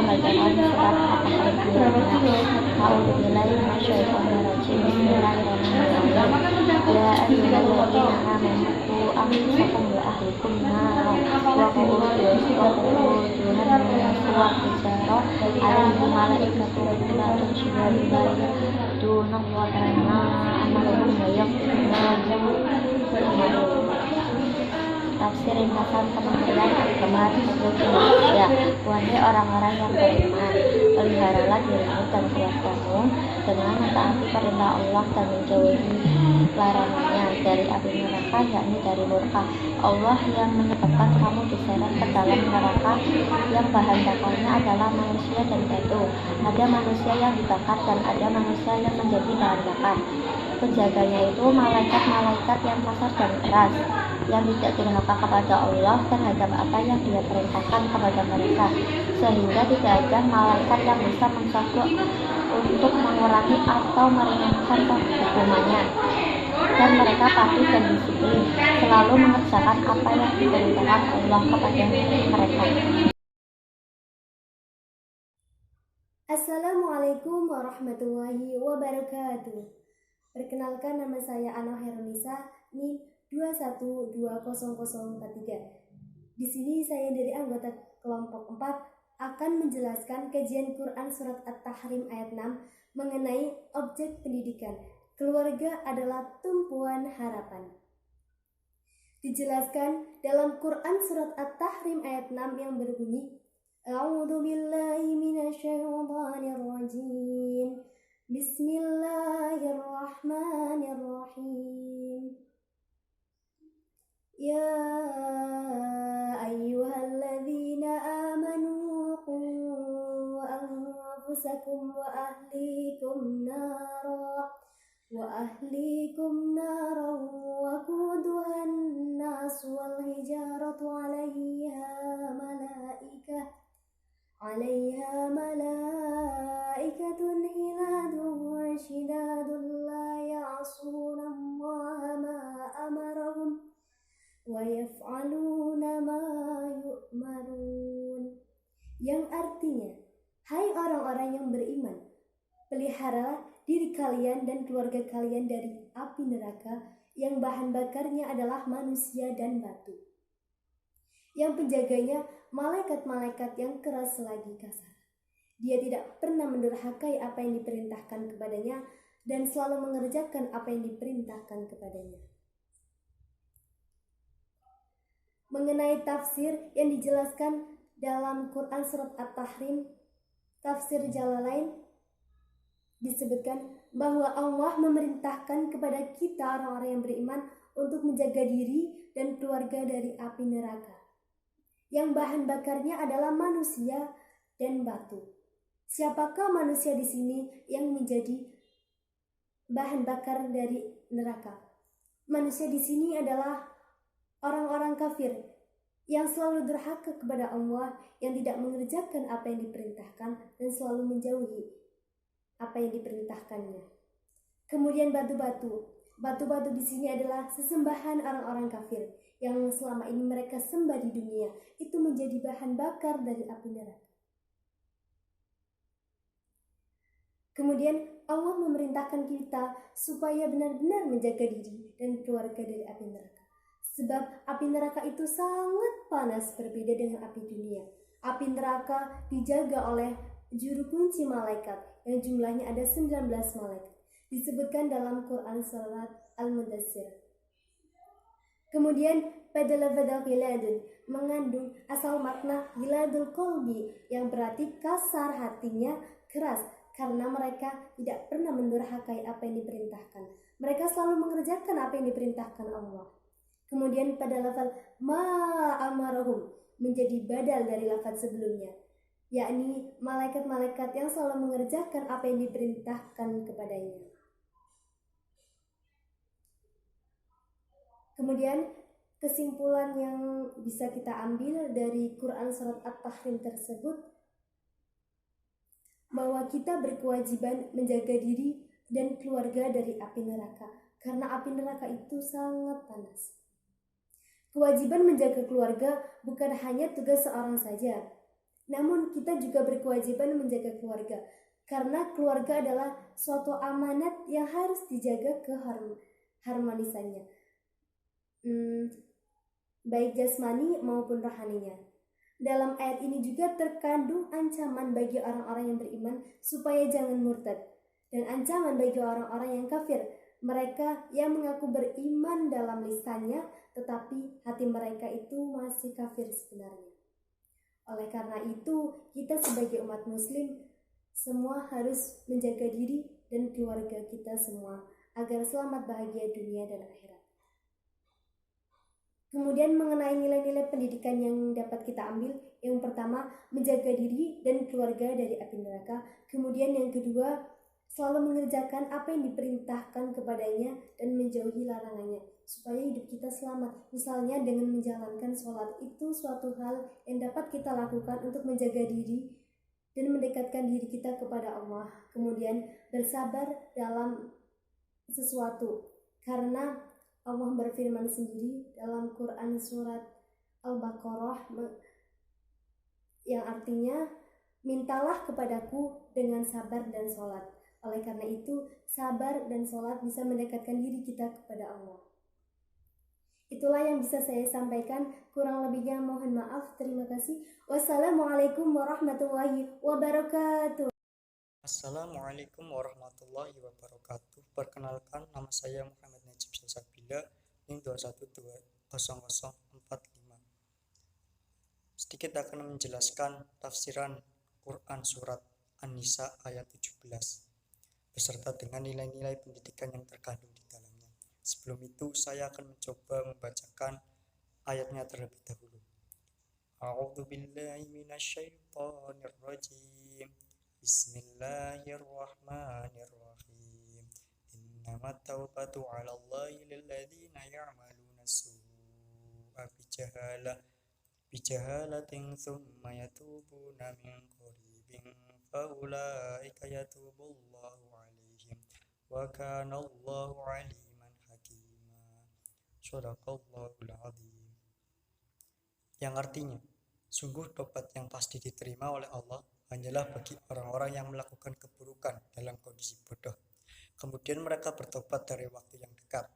bacaan surat At-Tahrim. A'udzubillahi minasyaitonirrajim. Bismillahirrahmanirrahim. Ya ayyuhalladzina amanu qu anfusakum wa ahlikum nara wa quduha an-nas wal hijarah 'alaihim malaikatun ghiladun syidadun la ya'tuna Allaha ma amarahum wa yaquluna Tafsir ringkasan Kementerian Agama Republik Indonesia. Wahai orang-orang yang beriman, peliharalah dirimu dan keluargamu dengan mentaati perintah Allah dan menjauhi larangannya dari api neraka, yakni dari murka Allah yang menyebabkan kamu diseret ke dalam neraka yang bahan bakarnya adalah manusia dan batu. Ada manusia yang dibakar dan ada manusia yang menjadi bahan bakar. Penjaganya itu malaikat-malaikat yang kasar dan keras, yang tidak durhaka kepada Allah terhadap apa yang Dia perintahkan kepada mereka, sehingga tidak ada malaikat yang bisa mencoba untuk mengurangi atau meringankan hukumannya. Dan mereka patuh dan disiplin, selalu mengerjakan apa yang diperintahkan Allah kepada mereka. Assalamualaikum warahmatullahi wabarakatuh. Perkenalkan, nama saya Ana Herunisa, NIM 212043. Di sini saya dari anggota kelompok 4 akan menjelaskan kajian Quran surat At-Tahrim ayat 6 mengenai objek pendidikan. Keluarga adalah tumpuan harapan. Dijelaskan dalam Quran surat At-Tahrim ayat 6 yang berbunyi, A'udzu billahi minasyaitonir rajim. Bismillahirrahmanirrahim. Ya ayyuhalladzina amanu qu anfusakum wa ahlikum nara wa quduhan nas wal hijaratu 'alaiha malaikatun ghiladun syidadun la ya'suna Allaha ma amarahum wa yaf'aluna ma yu'marun. Yang artinya, hai orang-orang yang beriman, peliharalah diri kalian dan keluarga kalian dari api neraka yang bahan bakarnya adalah manusia dan batu, yang penjaganya malaikat-malaikat yang keras lagi kasar. Dia tidak pernah mendurhakai apa yang diperintahkan kepadanya dan selalu mengerjakan apa yang diperintahkan kepadanya. Mengenai tafsir yang dijelaskan dalam Quran surat At-Tahrim, tafsir Jalalain, disebutkan bahwa Allah memerintahkan kepada kita orang-orang yang beriman untuk menjaga diri dan keluarga dari api neraka, yang bahan bakarnya adalah manusia dan batu. Siapakah manusia di sini yang menjadi bahan bakar dari neraka? Manusia di sini adalah orang-orang kafir yang selalu durhaka kepada Allah, yang tidak mengerjakan apa yang diperintahkan dan selalu menjauhi apa yang diperintahkannya. Kemudian batu-batu di sini adalah sesembahan orang-orang kafir yang selama ini mereka sembah di dunia, itu menjadi bahan bakar dari api neraka. Kemudian Allah memerintahkan kita supaya benar-benar menjaga diri dan keluarga dari api neraka. Sebab api neraka itu sangat panas, berbeda dengan api dunia. Api neraka dijaga oleh juru kunci malaikat yang jumlahnya ada 19 malaikat. Disebutkan dalam Quran surat Al-Mudaththir. Kemudian pada lafaz ghiladun mengandung asal makna ghiladul qalbi, yang berarti kasar hatinya, keras, karena mereka tidak pernah mendurhakai apa yang diperintahkan. Mereka selalu mengerjakan apa yang diperintahkan Allah. Kemudian pada lafaz ma'amarahum menjadi badal dari lafaz sebelumnya, yakni malaikat-malaikat yang selalu mengerjakan apa yang diperintahkan kepadanya. Kemudian kesimpulan yang bisa kita ambil dari Quran surat At-Tahrim tersebut, bahwa kita berkewajiban menjaga diri dan keluarga dari api neraka, karena api neraka itu sangat panas. Kewajiban menjaga keluarga bukan hanya tugas seorang saja, Namun kita juga berkewajiban menjaga keluarga, karena keluarga adalah suatu amanat yang harus dijaga keharmonisannya, baik jasmani maupun rohaninya. Dalam ayat ini juga terkandung ancaman bagi orang-orang yang beriman supaya jangan murtad, dan ancaman bagi orang-orang yang kafir, mereka yang mengaku beriman dalam lisannya tetapi hati mereka itu masih kafir sebenarnya. Oleh karena itu, kita sebagai umat muslim semua harus menjaga diri dan keluarga kita semua agar selamat bahagia dunia dan akhirat. Kemudian mengenai nilai-nilai pendidikan yang dapat kita ambil, yang pertama menjaga diri dan keluarga dari api neraka. Kemudian yang kedua, selalu mengerjakan apa yang diperintahkan kepadanya dan menjauhi larangannya supaya hidup kita selamat. Misalnya dengan menjalankan sholat, itu suatu hal yang dapat kita lakukan untuk menjaga diri dan mendekatkan diri kita kepada Allah. Kemudian bersabar dalam sesuatu, karena Allah berfirman sendiri dalam Quran surat Al-Baqarah yang artinya, mintalah kepadaku dengan sabar dan sholat. Oleh karena itu, sabar dan sholat bisa mendekatkan diri kita kepada Allah. Itulah yang bisa saya sampaikan, kurang lebihnya mohon maaf. Terima kasih. Wassalamualaikum warahmatullahi wabarakatuh. Assalamualaikum warahmatullahi wabarakatuh. Perkenalkan, nama saya Muhammad Najib Salsabila, NIM 2120045. Sedikit akan menjelaskan tafsiran Quran surat An-Nisa ayat 17 beserta dengan nilai-nilai pendidikan yang terkandung di dalamnya. Sebelum itu, saya akan mencoba membacakan ayatnya terlebih dahulu. A'udzu billahi minasyaitonir rajim. Bismillahirrahmanirrahim. Innamat taubatu 'alallahi lilladzina ya'maluna su'a bijahalatin tsumma yatubuna min qaribin faulaika yatubullahu 'alaihim wa kana Allahu 'aliman hakima. Shadaqallahul 'azim. Yang artinya, sungguh tobat yang pasti diterima oleh Allah hanyalah bagi orang-orang yang melakukan keburukan dalam kondisi bodoh, kemudian mereka bertobat dari waktu yang dekat.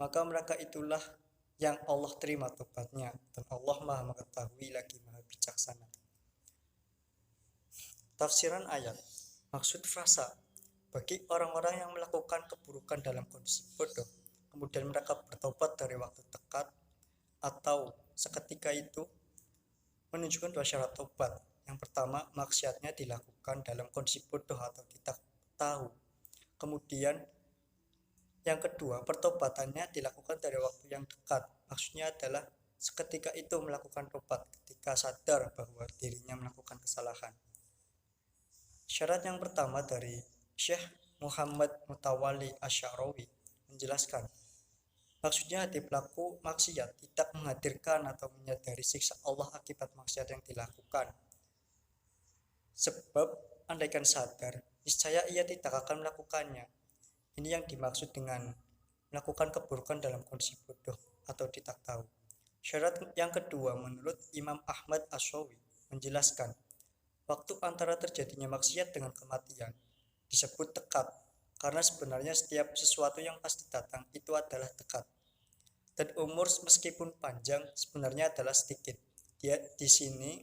Maka mereka itulah yang Allah terima tobatnya, dan Allah Maha Mengetahui lagi Maha Bijaksana. Tafsiran ayat, maksud frasa, bagi orang-orang yang melakukan keburukan dalam kondisi bodoh, kemudian mereka bertobat dari waktu dekat atau seketika itu, menunjukkan dua syarat tobat. Yang pertama, maksiatnya dilakukan dalam kondisi bodoh atau tidak tahu. Kemudian yang kedua, pertobatannya dilakukan dari waktu yang dekat. Maksudnya adalah seketika itu melakukan tobat ketika sadar bahwa dirinya melakukan kesalahan. Syarat yang pertama dari Syekh Muhammad Mutawalli Asy'arawi menjelaskan, maksudnya hati pelaku maksiat tidak menghadirkan atau menyadari siksa Allah akibat maksiat yang dilakukan. Sebab andaikan sadar, niscaya ia tidak akan melakukannya. Ini yang dimaksud dengan melakukan keburukan dalam kondisi bodoh atau tidak tahu. Syarat yang kedua menurut Imam Ahmad Ash-Shawi menjelaskan, waktu antara terjadinya maksiat dengan kematian disebut dekat, karena sebenarnya setiap sesuatu yang pasti datang itu adalah dekat. Dan umur meskipun panjang sebenarnya adalah sedikit. Di sini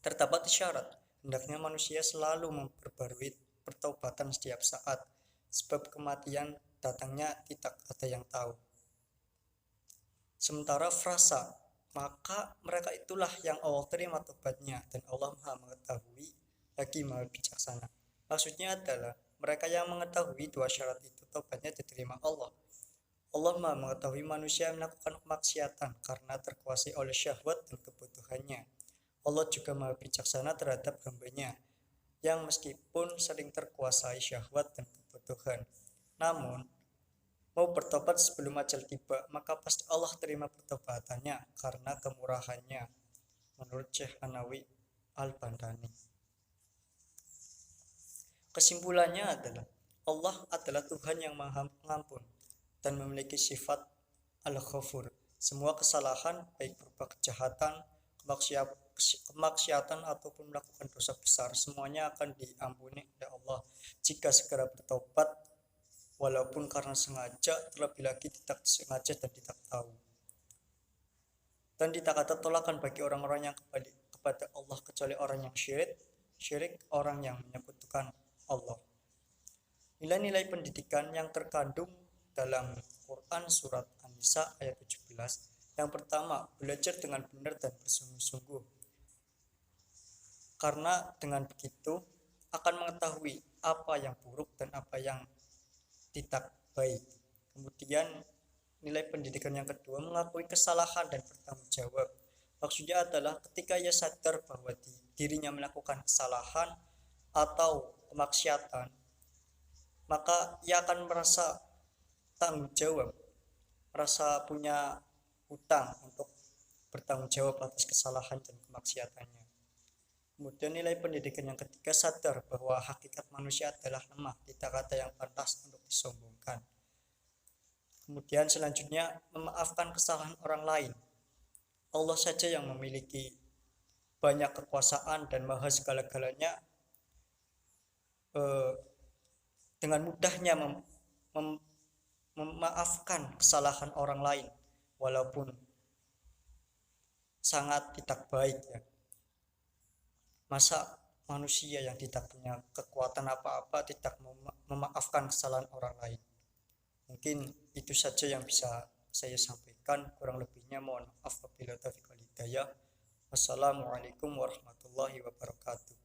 terdapat isyarat hendaknya manusia selalu memperbarui pertobatan setiap saat, sebab kematian datangnya tidak ada yang tahu. Sementara frasa, maka mereka itulah yang Allah terima tobatnya, dan Allah Maha Mengetahui lagi Maha Bijaksana. Maksudnya adalah mereka yang mengetahui dua syarat itu tobatnya diterima Allah. Allah Maha Mengetahui manusia yang melakukan kemaksiatan karena terkuasai oleh syahwat dan kebutuhannya. Allah juga Maha Bijaksana terhadap hamba-Nya yang meskipun sering terkuasai syahwat dan kebutuhan, namun mau bertobat sebelum ajal tiba, maka pasti Allah terima pertobatannya karena kemurahannya, menurut Syekh Anawi Al-Bandani. Kesimpulannya adalah Allah adalah Tuhan yang Maha Pengampun dan memiliki sifat Al-Ghafur. Semua kesalahan baik berupa kejahatan, kemaksiatan ataupun melakukan dosa besar, semuanya akan diampuni oleh Allah jika segera bertobat, walaupun karena sengaja, terlebih lagi tidak sengaja dan tidak tahu. Dan tidak ada tolakan bagi orang-orang yang kembali kepada Allah kecuali orang yang syirik, orang yang menyekutukan Allah. Nilai-nilai pendidikan yang terkandung dalam Quran surat An-Nisa ayat 17. Yang pertama, belajar dengan benar dan bersungguh-sungguh. Karena dengan begitu akan mengetahui apa yang buruk dan apa yang tidak baik. Kemudian nilai pendidikan yang kedua, mengakui kesalahan dan bertanggung jawab. Maksudnya adalah ketika ia sadar bahwa dirinya melakukan kesalahan atau kemaksiatan, maka ia akan merasa tanggung jawab, merasa punya hutang untuk bertanggung jawab atas kesalahan dan kemaksiatannya. Kemudian nilai pendidikan yang ketiga, sadar bahwa hakikat manusia adalah lemah, tidak ada yang pantas untuk disombongkan. Kemudian selanjutnya, memaafkan kesalahan orang lain. Allah saja yang memiliki banyak kekuasaan dan maha segala-galanya, dengan mudahnya memaafkan kesalahan orang lain walaupun sangat tidak baik ya. Masa manusia yang tidak punya kekuatan apa-apa tidak memaafkan kesalahan orang lain? Mungkin itu saja yang bisa saya sampaikan, kurang lebihnya mohon maaf. Wabillahi taufiq wal hidayah. Wassalamualaikum warahmatullahi wabarakatuh.